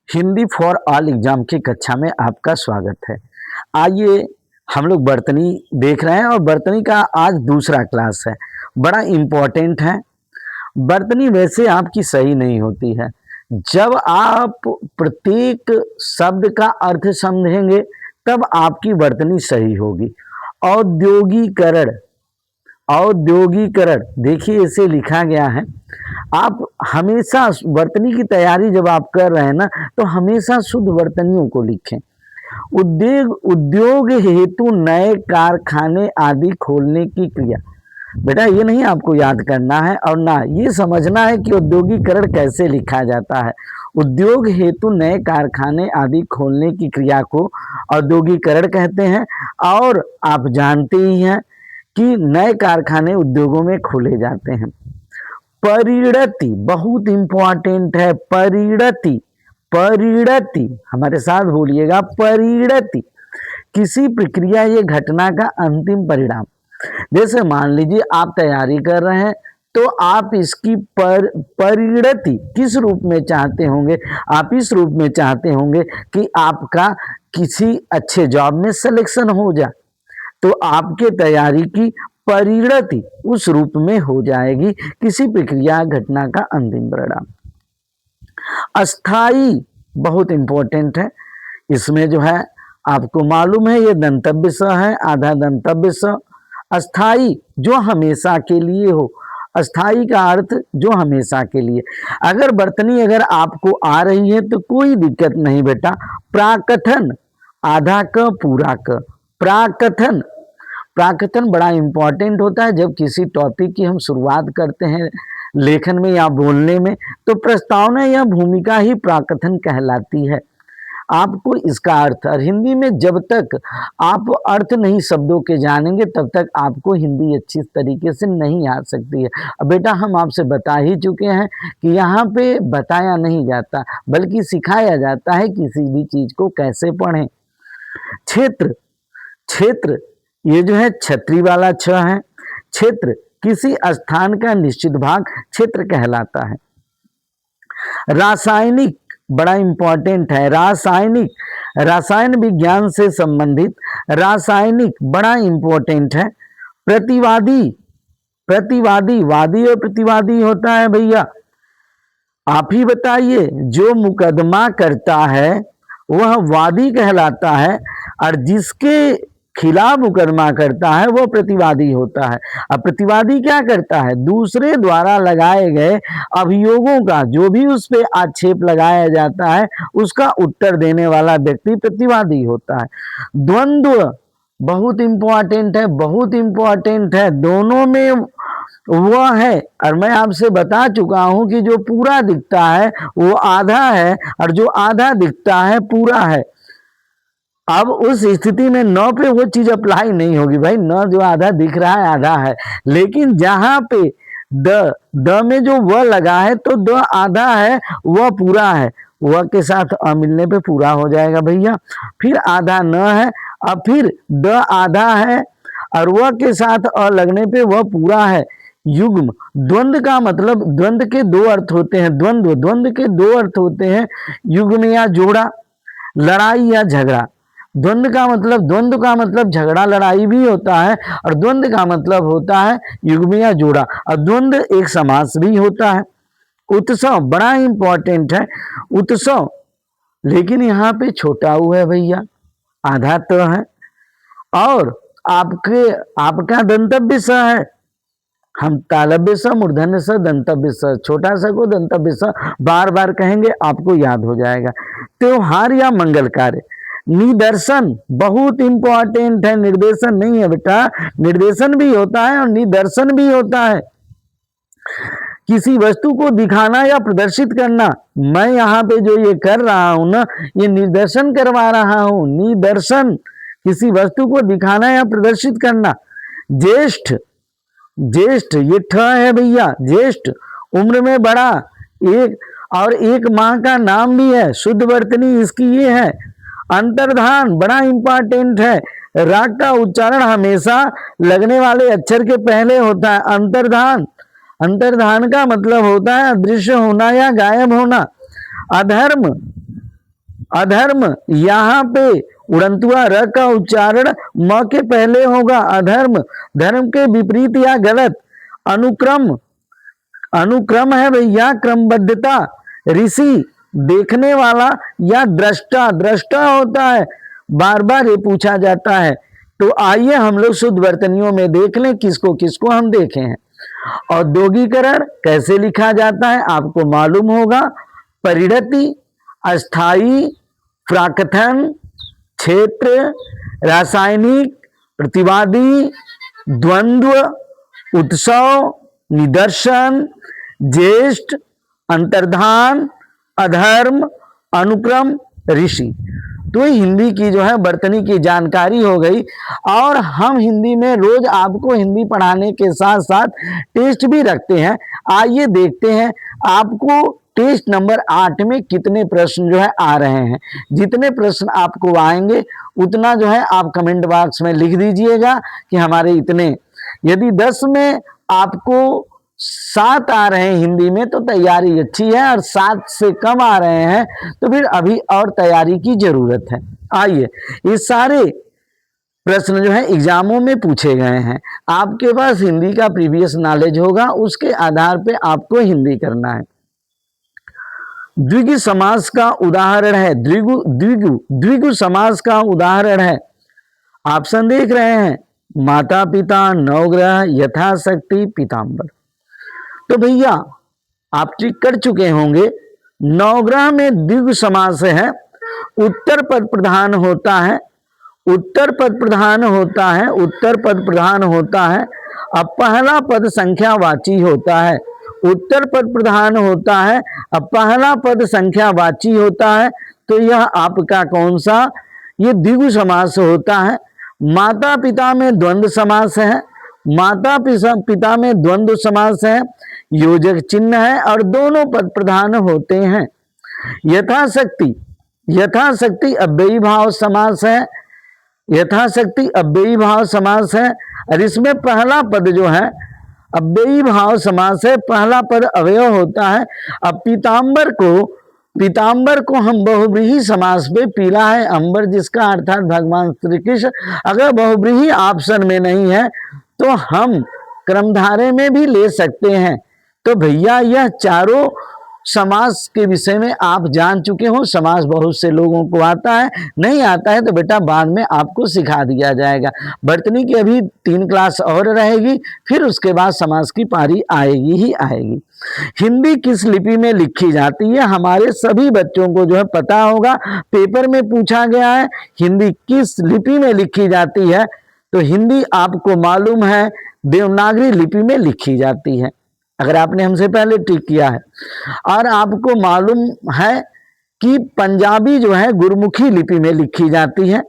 Hindi for all exam की कक्षा में आपका स्वागत है। आइए हम लोग बर्तनी देख रहे हैं और बर्तनी का आज दूसरा क्लास है। बड़ा इम्पोर्टेंट है। बर्तनी वैसे आपकी सही नहीं होती है। जब आप प्रत्येक शब्द का अर्थ समझेंगे तब आपकी बर्तनी सही होगी। औद्योगीकरण, औद्योगीकरण देखिए इसे लिखा गया है। आप हमेशा वर्तनी की तैयारी जब आप कर रहे हैं ना, तो हमेशा शुद्ध वर्तनियों को लिखें। उद्योग हेतु नए कारखाने आदि खोलने की क्रिया। बेटा ये नहीं आपको याद करना है और ना ये समझना है कि औद्योगिकरण कैसे लिखा जाता है। उद्योग हेतु नए कारखाने आदि खोलने की क्रिया को औद्योगिकरण कहते हैं। और आप जानते ही हैं कि नए कारखाने उद्योगों में खोले जाते हैं। परिणति बहुत इंपॉर्टेंट है। परिणति, परिणति हमारे साथ बोलिएगा। परिणति किसी प्रक्रिया या घटना का अंतिम परिणाम। जैसे मान लीजिए आप तैयारी कर रहे हैं तो आप इसकी परिणति किस रूप में चाहते होंगे? आप इस रूप में चाहते होंगे कि आपका किसी अच्छे जॉब में सिलेक्शन हो जाए, तो आपके तैयारी की परिणति उस रूप में हो जाएगी, किसी प्रक्रिया घटना का अंतिम परिणाम। अस्थाई बहुत इंपॉर्टेंट है। इसमें जो है आपको मालूम है ये दंतव्य स है, आधा दंतव्य स। अस्थाई जो हमेशा के लिए हो। अस्थाई का अर्थ जो हमेशा के लिए। अगर बर्तनी अगर आपको आ रही है तो कोई दिक्कत नहीं बेटा। प्राकथन, आधा क पूरा क। प्राकथन, प्राकथन बड़ा इंपॉर्टेंट होता है। जब किसी टॉपिक की हम शुरुआत करते हैं लेखन में या बोलने में, तो प्रस्तावना या भूमिका ही प्राकथन कहलाती है। आपको इसका अर्थ, और हिंदी में जब तक आप अर्थ नहीं शब्दों के जानेंगे तब तक आपको हिंदी अच्छी तरीके से नहीं आ सकती है। अब बेटा हम आपसे बता ही चुके हैं कि यहाँ पे बताया नहीं जाता बल्कि सिखाया जाता है किसी भी चीज को कैसे पढ़ें। क्षेत्र, क्षेत्र ये जो है छतरी वाला छ है। क्षेत्र किसी स्थान का निश्चित भाग क्षेत्र कहलाता है। रासायनिक बड़ा इंपॉर्टेंट है। रासायनिक, रसायन विज्ञान से संबंधित रासायनिक बड़ा इंपॉर्टेंट है। प्रतिवादी, प्रतिवादी, वादी और प्रतिवादी होता है भैया। आप ही बताइए, जो मुकदमा करता है वह वादी कहलाता है और जिसके खिलाफ मुकदमा करता है वो प्रतिवादी होता है। अब प्रतिवादी क्या करता है? दूसरे द्वारा लगाए गए अभियोगों का जो भी उस पे आक्षेप लगाया जाता है उसका उत्तर देने वाला व्यक्ति प्रतिवादी होता है। द्वंद्व बहुत इंपॉर्टेंट है, बहुत इंपॉर्टेंट है। दोनों में वह है, और मैं आपसे बता चुका हूं कि जो पूरा दिखता है वो आधा है और जो आधा दिखता है पूरा है। अब उस स्थिति में न पे वो चीज अप्लाई नहीं होगी भाई। न जो आधा दिख रहा है आधा है, लेकिन जहां पे द में जो व लगा है तो द आधा है वह पूरा है। वह के साथ अ मिलने पे पूरा हो जाएगा भैया। फिर आधा न है, अब फिर द आधा है और वह के साथ अ लगने पे वह पूरा है। युग्म, द्वंद्व का मतलब, द्वंद्व के दो अर्थ होते हैं। द्वंद्व, द्वंद्व के दो अर्थ होते हैं, युग्म या जोड़ा, लड़ाई या झगड़ा। द्वंद्व का मतलब झगड़ा लड़ाई भी होता है और द्वंद्व का मतलब होता है युग्म या जोड़ा, और द्वंद्व एक समास भी होता है। उत्सव बड़ा इंपॉर्टेंट है। उत्सव, लेकिन यहाँ पे छोटा ऊ है भैया, आधा तो है। और आपका दंतव्य स है। हम तालव्य स, मूर्धन्य स, दंतव्य स, छोटा सा को दंतव्य स बार बार कहेंगे आपको याद हो जाएगा। त्योहार या मंगल कार्य। निदर्शन बहुत इंपॉर्टेंट है। निर्देशन नहीं है बेटा, निर्देशन भी होता है और निदर्शन भी होता है। किसी वस्तु को दिखाना या प्रदर्शित करना। मैं यहाँ पे जो ये कर रहा हूं ना, ये निदर्शन करवा रहा हूं। निदर्शन किसी वस्तु को दिखाना या प्रदर्शित करना। ज्येष्ठ, ज्येष्ठ ये ठ है भैया। ज्येष्ठ उम्र में बड़ा, एक और एक माह का नाम भी है। शुद्ध वर्तनी इसकी ये है। अंतर्धान बड़ा इंपॉर्टेंट है। राग का उच्चारण हमेशा लगने वाले अक्षर के पहले होता है। अंतर्धान, अंतर्धान का मतलब होता है अदृश्य होना या गायब होना। अधर्म, अधर्म, यहाँ पे उड़ंतुआ र का उच्चारण म के पहले होगा। अधर्म, धर्म के विपरीत या गलत। अनुक्रम, अनुक्रम है भैया क्रमबद्धता। ऋषि, देखने वाला या दृष्टा, दृष्टा होता है, बार बार ये पूछा जाता है। तो आइए हम लोग शुद्ध वर्तनियों में देख लें किसको किसको हम देखे हैं। औद्योगिकरण कैसे लिखा जाता है आपको मालूम होगा। परिणति, अस्थाई, प्राकथन, क्षेत्र, रासायनिक, प्रतिवादी, द्वंद्व, उत्सव, निदर्शन, ज्येष्ठ, अंतर्धान, अधर्म, अनुक्रम, ऋषि। तो हिंदी की जो है वर्तनी की जानकारी हो गई। और हम हिंदी में रोज आपको हिंदी पढ़ाने के साथ साथ टेस्ट भी रखते हैं। आइए देखते हैं आपको टेस्ट नंबर 8 में कितने प्रश्न जो है आ रहे हैं। जितने प्रश्न आपको आएंगे उतना जो है आप कमेंट बॉक्स में लिख दीजिएगा कि हमारे इतने। यदि 10 में आपको 7 आ रहे हैं हिंदी में तो तैयारी अच्छी है, और 7 से कम आ रहे हैं तो फिर अभी और तैयारी की जरूरत है। आइए, ये सारे प्रश्न जो है एग्जामों में पूछे गए हैं। आपके पास हिंदी का प्रीवियस नॉलेज होगा, उसके आधार पे आपको हिंदी करना है। द्विगु समास का उदाहरण है, द्विगु समास का उदाहरण है। ऑप्शन देख रहे हैं, माता पिता, नवग्रह, यथाशक्ति, पीताम्बर। तो भैया आप ट्रिक कर चुके होंगे। नवग्रह में द्विगु समास है, उत्तर पद प्रधान होता है, उत्तर पद प्रधान होता है, उत्तर पद प्रधान होता है। अब पहला पद संख्यावाची होता है, उत्तर पद प्रधान होता है, अब पहला पद संख्यावाची होता है। तो यह आपका कौन सा, ये द्विगु समास होता है। माता पिता में द्वंद्व समास है, माता पिता में द्वंद्व समास है, योजक चिन्ह है और दोनों पद प्रधान होते हैं। यथाशक्ति, यथाशक्ति अव्ययी भाव समास है, यथाशक्ति अव्ययी भाव समास है। और इसमें पहला पद जो है अव्ययी भाव समास है, पहला पद अवयव होता है। अब पीताम्बर को हम बहुव्रीहि समास पे, पीला है अंबर जिसका अर्थात भगवान श्री कृष्ण, अगर बहुव्रीहि ऑप्शन में नहीं है तो हम क्रमधारे में भी ले सकते हैं। तो भैया यह चारों समास के विषय में आप जान चुके हो। समास बहुत से लोगों को आता है, नहीं आता है तो बेटा बाद में आपको सिखा दिया जाएगा। वर्तनी की अभी 3 क्लास और रहेगी, फिर उसके बाद समास की पारी आएगी ही आएगी। हिंदी किस लिपि में लिखी जाती है, हमारे सभी बच्चों को जो है पता होगा, पेपर में पूछा गया है हिंदी किस लिपि में लिखी जाती है। तो हिंदी आपको मालूम है देवनागरी लिपि में लिखी जाती है, अगर आपने हमसे पहले टिक किया है। और आपको मालूम है कि पंजाबी जो है गुरमुखी लिपि में लिखी जाती है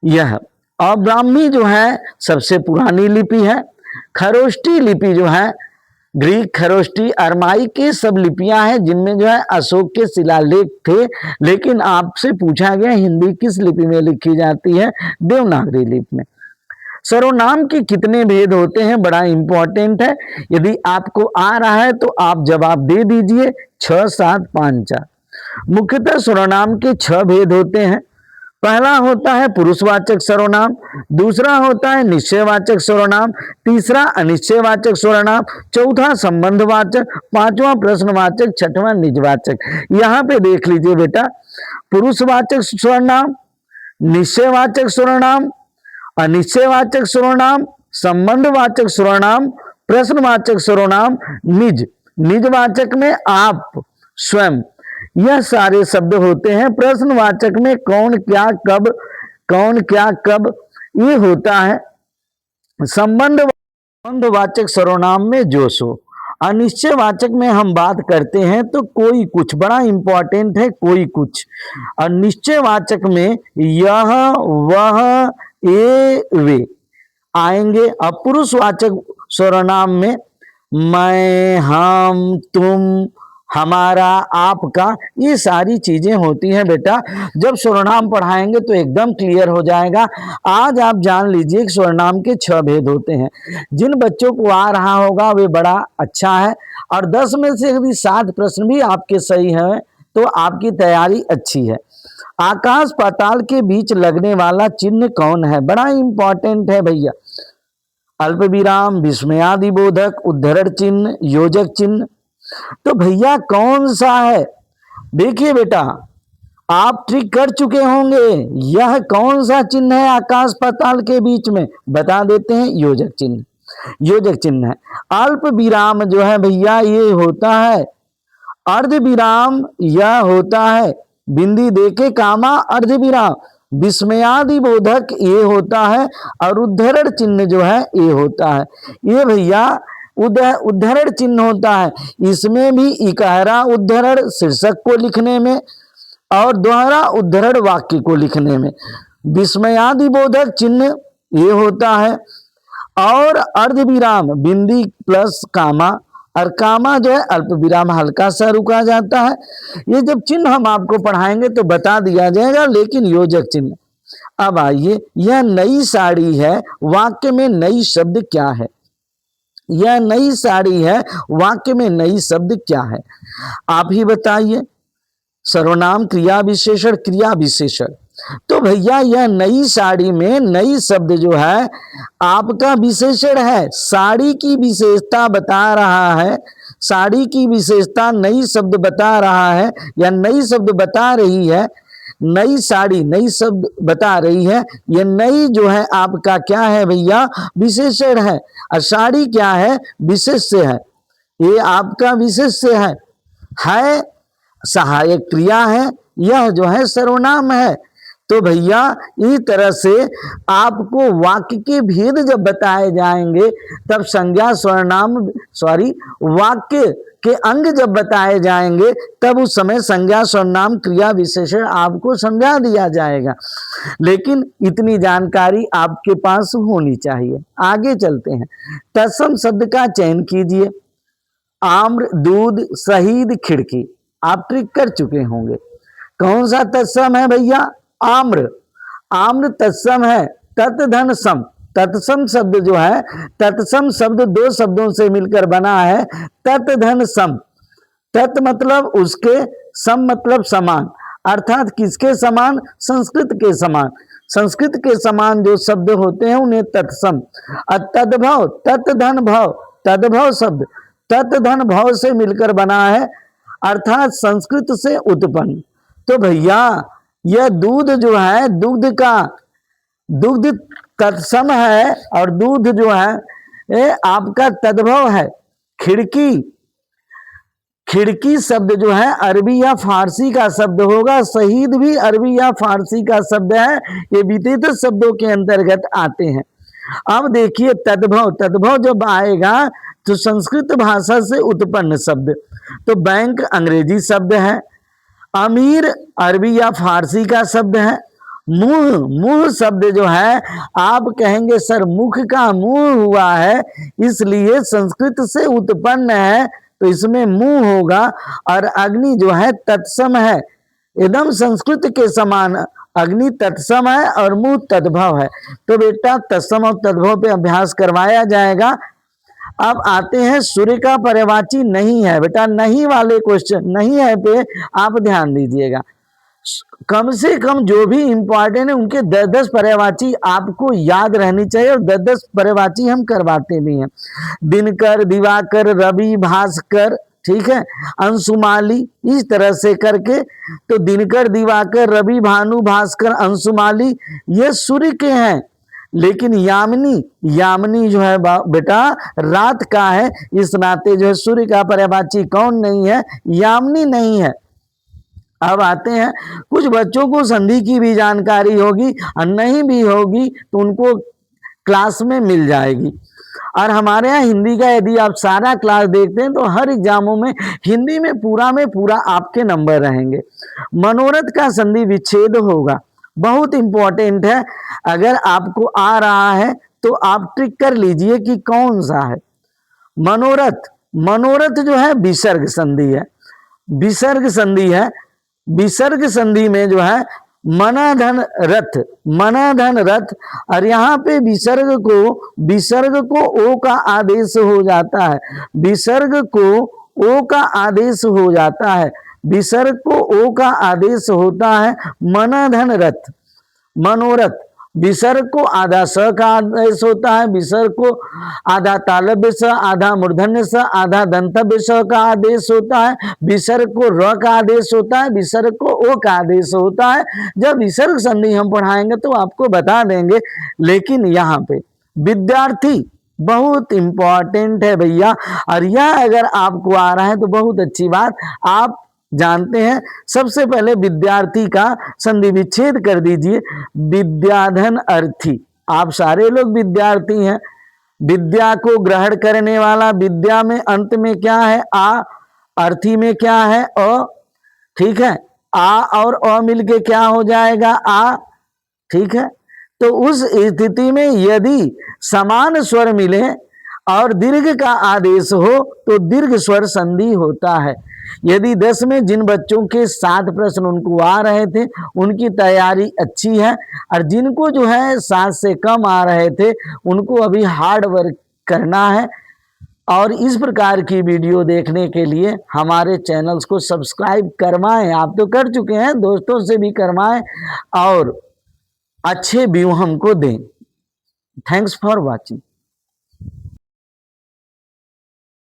यह, और ब्राह्मी जो है सबसे पुरानी लिपि है। खरोष्टी लिपि जो है ग्रीक खरोष्टी, अरमाई के सब लिपियां हैं जिनमें जो है अशोक के शिलालेख थे। लेकिन आपसे पूछा गया हिंदी किस लिपि में लिखी जाती है, देवनागरी लिपि में। सर्वनाम के कितने भेद होते हैं, बड़ा इंपॉर्टेंट है। यदि आपको आ रहा है तो आप जवाब दे दीजिए 6, 7, 5, 4। मुख्यतः सर्वनाम के 6 भेद होते हैं। पहला होता है पुरुषवाचक सर्वनाम, दूसरा होता है निश्चयवाचक सर्वनाम, तीसरा अनिश्चयवाचक सर्वनाम, चौथा संबंधवाचक, पांचवा प्रश्नवाचक, छठवां निजवाचक। यहाँ पे देख लीजिए बेटा, पुरुषवाचक सर्वनाम, निश्चयवाचक सर्वनाम, अनिश्चयवाचक सर्वनाम, संबंधवाचक सर्वनाम, प्रश्नवाचक सर्वनाम, निजवाचक में आप स्वयं, यह सारे शब्द होते हैं। प्रश्नवाचक में कौन क्या कब, कौन क्या कब ये होता है। संबंधवाचक सर्वनाम में जो सो। अनिश्चयवाचक में हम बात करते हैं तो कोई कुछ, बड़ा इंपॉर्टेंट है कोई कुछ। और निश्चयवाचक में यह वह ये वे आएंगे। अब पुरुषवाचक सर्वनाम में मैं, हम, तुम, हमारा, आपका, ये सारी चीजें होती हैं बेटा। जब सर्वनाम पढ़ाएंगे तो एकदम क्लियर हो जाएगा। आज आप जान लीजिए कि सर्वनाम के 6 भेद होते हैं। जिन बच्चों को आ रहा होगा वे बड़ा अच्छा है, और 10 में से यदि 7 प्रश्न भी आपके सही हैं तो आपकी तैयारी अच्छी है। आकाश पाताल के बीच लगने वाला चिन्ह कौन है? बड़ा इंपॉर्टेंट है भैया। अल्प विराम, विस्मयादि बोधक, उद्धरण चिन्ह, योजक चिन्ह। तो भैया कौन सा है? देखिए बेटा, आप ट्रिक कर चुके होंगे। यह कौन सा चिन्ह है आकाश पाताल के बीच में? बता देते हैं, योजक चिन्ह। योजक चिन्ह है। अल्प विराम जो है भैया, ये होता है अर्ध विराम, यह होता है बिंदी देके कामा अर्ध विराम। विस्मयादि बोधक ये होता है, और उद्धरण चिन्ह जो है ये होता है। ये भैया उद्धरण चिन्ह होता है। इसमें भी इकहरा उद्धरण शीर्षक को लिखने में और दोहरा उद्धरण वाक्य को लिखने में। विस्मयादि बोधक चिन्ह ये होता है, और अर्ध विराम बिंदी प्लस कामा, और कामा जो है अल्प विराम हल्का सा रुका जाता है। ये जब चिन्ह हम आपको पढ़ाएंगे तो बता दिया जाएगा, लेकिन योजक चिन्ह। अब आइए, यह नई साड़ी है, वाक्य में नई शब्द क्या है? यह नई साड़ी है, वाक्य में नई शब्द क्या है? आप ही बताइए। सर्वनाम, क्रिया विशेषण, क्रिया विशेषण। तो भैया यह नई साड़ी में नई शब्द जो है आपका विशेषण है। साड़ी की विशेषता बता रहा है, साड़ी की विशेषता नई शब्द बता रहा है, या नई शब्द बता रही है। नई साड़ी नई शब्द बता रही है। यह नई जो है आपका क्या है भैया? विशेषण है। और साड़ी क्या है? विशेष्य है। ये आपका विशेष्य है सहायक क्रिया है, यह जो है सर्वनाम है। तो भैया इस तरह से आपको वाक्य के भेद जब बताए जाएंगे, तब संज्ञा सर्वनाम वाक्य के अंग जब बताए जाएंगे, तब उस समय संज्ञा सर्वनाम क्रिया विशेषण आपको समझा दिया जाएगा। लेकिन इतनी जानकारी आपके पास होनी चाहिए। आगे चलते हैं। तत्सम शब्द का चयन कीजिए। आम्र, दूध, शहीद, खिड़की। आप ट्रिक कर चुके होंगे। कौन सा तत्सम है भैया? आम्र। आम्र तत्सम है। तत् धन सम, तत्सम शब्द जो है, तत्सम शब्द दो शब्दों से मिलकर बना है। तत् धन सम, तत् मतलब उसके, सम मतलब समान, अर्थात किसके समान? संस्कृत के समान। संस्कृत के समान जो शब्द होते हैं उन्हें तत्सम। तद्भव, तत् धन भव, तद्भव शब्द तत् धन भव से मिलकर बना है, अर्थात संस्कृत से उत्पन्न। तो भैया यह दूध जो है, दुग्ध तत्सम है, और दूध जो है ये आपका तद्भव है। खिड़की, खिड़की शब्द जो है अरबी या फारसी का शब्द होगा। शहीद भी अरबी या फारसी का शब्द है। ये विदित शब्दों के अंतर्गत आते हैं। अब देखिए तद्भव, तद्भव जब आएगा तो संस्कृत भाषा से उत्पन्न शब्द। तो बैंक अंग्रेजी शब्द है। अमीर अरबी या फारसी का शब्द है। मुंह, मुंह शब्द जो है आप कहेंगे सर मुख का मुंह हुआ है, इसलिए संस्कृत से उत्पन्न है, तो इसमें मुंह होगा। और अग्नि जो है तत्सम है, एकदम संस्कृत के समान अग्नि तत्सम है और मुंह तद्भव है। तो बेटा तत्सम और तद्भव पे अभ्यास करवाया जाएगा। अब आते हैं सूर्य का पर्यायवाची नहीं है। बेटा नहीं वाले क्वेश्चन, नहीं है पे आप ध्यान दीजिएगा। कम से कम जो भी इंपॉर्टेंट है उनके 10-10 पर्यायवाची आपको याद रहनी चाहिए, और 10-10 पर्यायवाची हम करवाते भी हैं। दिनकर, दिवाकर, रवि, भास्कर, ठीक है, अंशुमाली, इस तरह से करके। तो दिनकर, दिवाकर, रवि, भानु, भास्कर, अंशुमाली ये सूर्य के हैं। लेकिन यामिनी, यामिनी जो है बेटा रात का है, इस नाते जो है सूर्य का पर्यायवाची कौन नहीं है? यामिनी नहीं है। अब आते हैं, कुछ बच्चों को संधि की भी जानकारी होगी और नहीं भी होगी तो उनको क्लास में मिल जाएगी। और हमारे यहाँ हिंदी का यदि आप सारा क्लास देखते हैं तो हर एग्जामों में हिंदी में पूरा आपके नंबर रहेंगे। मनोरथ का संधि विच्छेद होगा, बहुत इंपॉर्टेंट है। अगर आपको आ रहा है तो आप ट्रिक कर लीजिए कि कौन सा है। मनोरथ, मनोरथ जो है विसर्ग संधि है, विसर्ग संधि है। विसर्ग संधि में जो है मनाधन रथ, मनाधन रथ, और यहाँ पे विसर्ग को ओ का आदेश हो जाता है, विसर्ग को ओ का आदेश हो जाता है। विसर्ग को ओ का आदेश होता है मन धन रथ, मनोरथ। विसर्ग को आधा स का आदेश होता है, विसर्ग को आधा तालव्य स, आधा मूर्धन्य स, आधा दंतव्य स का आदेश होता है, विसर्ग को र का आदेश होता है, विसर्ग को ओ का आदेश होता है। जब विसर्ग संधि हम पढ़ाएंगे तो आपको बता देंगे। लेकिन यहाँ पे विद्यार्थी बहुत इंपॉर्टेंट है भैया, और यह अगर आपको आ रहा है तो बहुत अच्छी बात। आप जानते हैं, सबसे पहले विद्यार्थी का संधि विच्छेद कर दीजिए। विद्याधन अर्थी, आप सारे लोग विद्यार्थी हैं। विद्या को ग्रहण करने वाला, विद्या में अंत में क्या है आ, अर्थी में क्या है अ, ठीक है। आ और अ मिलके क्या हो जाएगा आ, ठीक है। तो उस स्थिति में यदि समान स्वर मिले और दीर्घ का आदेश हो तो दीर्घ स्वर संधि होता है। यदि 10 में जिन बच्चों के 7 प्रश्न उनको आ रहे थे उनकी तैयारी अच्छी है, और जिनको जो है 7 से कम आ रहे थे उनको अभी हार्ड वर्क करना है। और इस प्रकार की वीडियो देखने के लिए हमारे चैनल्स को सब्सक्राइब करवाएं। आप तो कर चुके हैं, दोस्तों से भी करवाएं और अच्छे व्यू हमको दें। Thanks for watching.